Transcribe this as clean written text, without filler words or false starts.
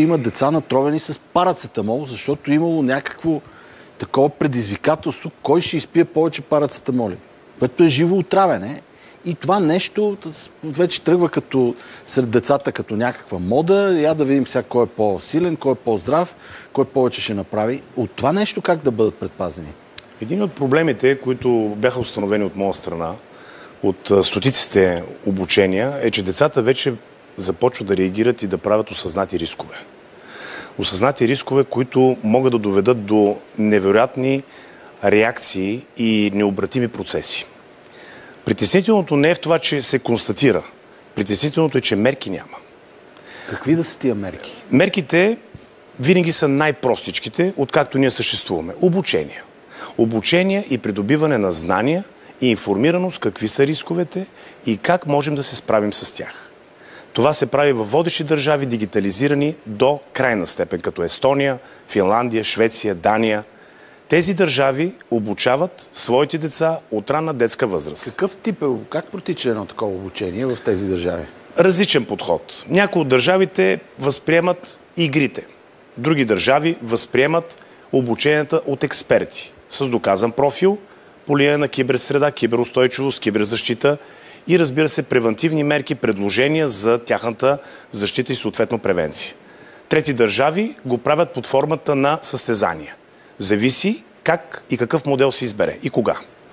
Има деца натровени с парацетамол, защото имало някакво такова предизвикателство, кой ще изпие повече парацетамоли, което е живо отравяне. И това нещо вече тръгва като сред децата като някаква мода. Я да видим сега кой е по-силен, кой е по-здрав, кой повече ще направи. От това нещо как да бъдат предпазени? Един от проблемите, които бяха установени от моя страна, от стотиците обучения, е, че децата вече започват да реагират и да правят осъзнати рискове. Осъзнати рискове, които могат да доведат до невероятни реакции и необратими процеси. Притеснителното не е в това, че се констатира. Притеснителното е, че мерки няма. Какви да са тия мерки? Мерките винаги са най-простичките, откакто ние съществуваме. Обучение. Обучение и придобиване на знания и информираност какви са рисковете и как можем да се справим с тях. Това се прави във водещи държави, дигитализирани до крайна степен, като Естония, Финландия, Швеция, Дания. Тези държави обучават своите деца от ранна детска възраст. Какъв тип е? Как протича едно такова обучение в тези държави? Различен подход. Някои от държавите възприемат игрите. Други държави възприемат обученията от експерти с доказан профил по линия на киберсреда, киберустойчивост, киберзащита и, разбира се, превентивни мерки, предложения за тяхната защита и съответно превенция. Трети държави го правят под формата на състезания. Зависи как и какъв модел се избере и кога.